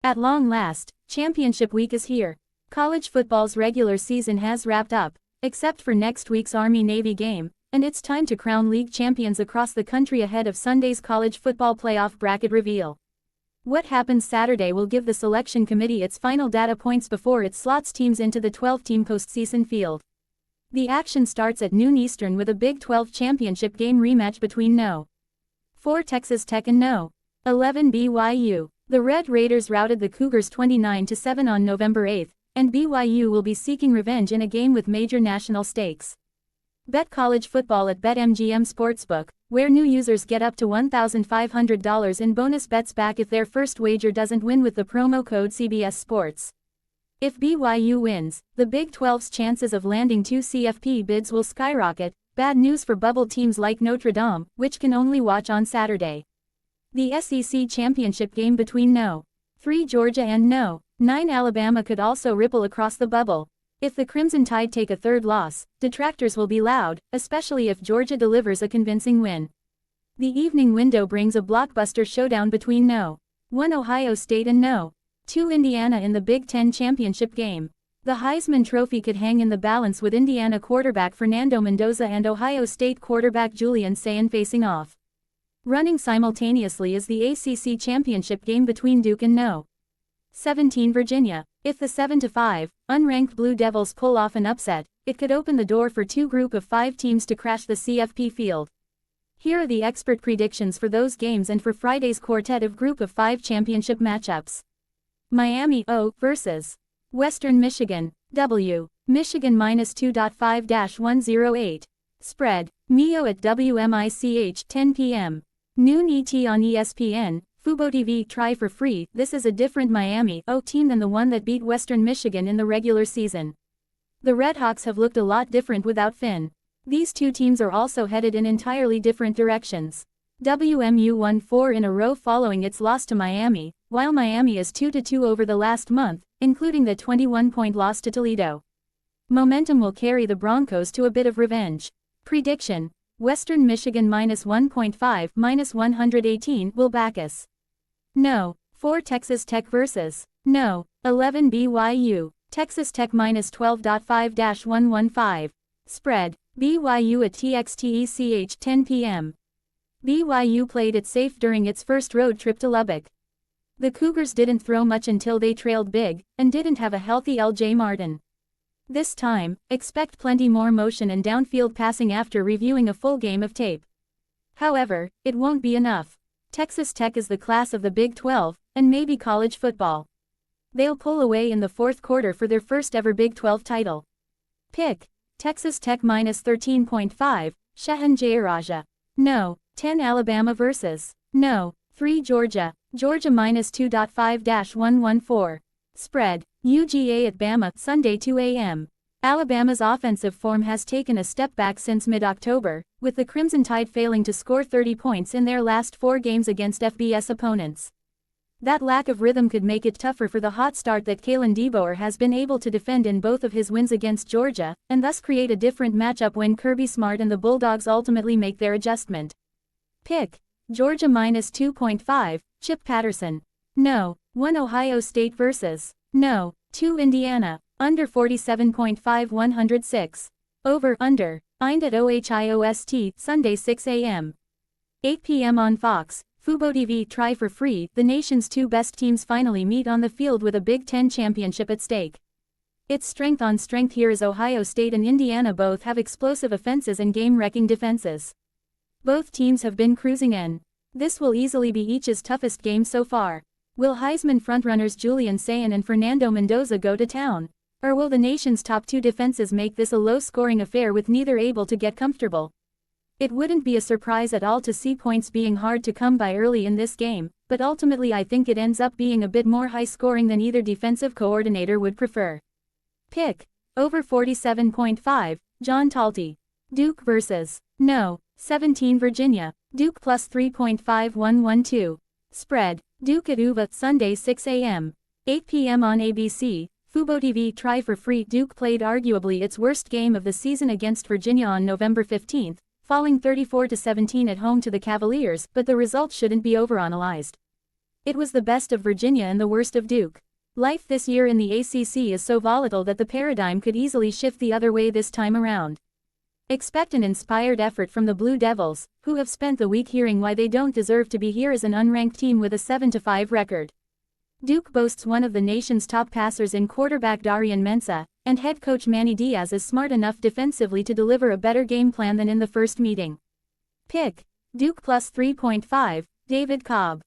At long last, championship week is here. College football's regular season has wrapped up, except for next week's Army-Navy game, and it's time to crown league champions across the country ahead of Sunday's college football playoff bracket reveal. What happens Saturday will give the selection committee its final data points before it slots teams into the 12-team postseason field. The action starts at noon Eastern with a Big 12 championship game rematch between No. 4 Texas Tech and No. 11 BYU. The Red Raiders routed the Cougars 29-7 on November 8, and BYU will be seeking revenge in a game with major national stakes. Bet college football at BetMGM Sportsbook, where new users get up to $1,500 in bonus bets back if their first wager doesn't win with the promo code CBS Sports. If BYU wins, the Big 12's chances of landing 2 CFP bids will skyrocket. Bad news for bubble teams like Notre Dame, which can only watch on Saturday. The SEC championship game between No. 3 Georgia and No. 9 Alabama could also ripple across the bubble. If the Crimson Tide take a third loss, detractors will be loud, especially if Georgia delivers a convincing win. The evening window brings a blockbuster showdown between No. 1 Ohio State and No. 2 Indiana in the Big Ten championship game. The Heisman Trophy could hang in the balance with Indiana quarterback Fernando Mendoza and Ohio State quarterback Julian Sayin facing off. Running simultaneously is the ACC championship game between Duke and No. 17 Virginia. If the 7-5, unranked Blue Devils pull off an upset, it could open the door for 2 Group of 5 teams to crash the CFP field. Here are the expert predictions for those games and for Friday's quartet of Group of 5 championship matchups. Miami O versus Western Michigan W. Michigan -2.5-108. Spread, Mio at WMICH 10 p.m. Noon ET on ESPN, FuboTV. Try for free. This is a different Miami O team than the one that beat Western Michigan in the regular season. The Redhawks have looked a lot different without Finn. These two teams are also headed in entirely different directions. WMU won 4 in a row following its loss to Miami, while Miami is 2-2 over the last month, including the 21-point loss to Toledo. Momentum will carry the Broncos to a bit of revenge. Prediction: Western Michigan -1.5, -118 will back us. No. 4 Texas Tech versus No. 11 BYU. Texas Tech -12.5-115. Spread, BYU at TXTECH 10 p.m. BYU played it safe during its first road trip to Lubbock. The Cougars didn't throw much until they trailed big, and didn't have a healthy LJ Martin. This time, expect plenty more motion and downfield passing after reviewing a full game of tape. However, it won't be enough. Texas Tech is the class of the Big 12, and maybe college football. They'll pull away in the fourth quarter for their first ever Big 12 title. Pick: Texas Tech -13.5, Shahan Jayaraja. No. 10 Alabama versus No. 3 Georgia. Georgia -2.5-114. Spread, UGA at Bama, Sunday 2 a.m. Alabama's offensive form has taken a step back since mid-October, with the Crimson Tide failing to score 30 points in their last 4 games against FBS opponents. That lack of rhythm could make it tougher for the hot start that Kalen DeBoer has been able to defend in both of his wins against Georgia, and thus create a different matchup when Kirby Smart and the Bulldogs ultimately make their adjustment. Pick: Georgia -2.5, Chip Patterson. No. 1 Ohio State versus No. 2 Indiana. Under 47.5 106. Over under, Eind at OHIOST, Sunday 6 a.m. 8 p.m. on Fox, FuboTV. Try for free. The nation's 2 best teams finally meet on the field with a Big Ten championship at stake. It's strength on strength here as Ohio State and Indiana both have explosive offenses and game-wrecking defenses. Both teams have been cruising in. This will easily be each's toughest game so far. Will Heisman frontrunners Julian Sayin and Fernando Mendoza go to town? Or will the nation's top 2 defenses make this a low-scoring affair with neither able to get comfortable? It wouldn't be a surprise at all to see points being hard to come by early in this game, but ultimately I think it ends up being a bit more high-scoring than either defensive coordinator would prefer. Pick: over 47.5, John Talty. Duke versus No. 17 Virginia. Duke +3.5112. Spread, Duke at UVA, Sunday 6 a.m. 8 p.m. on ABC, FuboTV. Try for free. Duke played arguably its worst game of the season against Virginia on November 15, falling 34-17 at home to the Cavaliers, but the result shouldn't be overanalyzed. It was the best of Virginia and the worst of Duke. Life this year in the ACC is so volatile that the paradigm could easily shift the other way this time around. Expect an inspired effort from the Blue Devils, who have spent the week hearing why they don't deserve to be here as an unranked team with a 7-5 record. Duke boasts one of the nation's top passers in quarterback Darian Mensah, and head coach Manny Diaz is smart enough defensively to deliver a better game plan than in the first meeting. Pick Duke plus 3.5, David Cobb.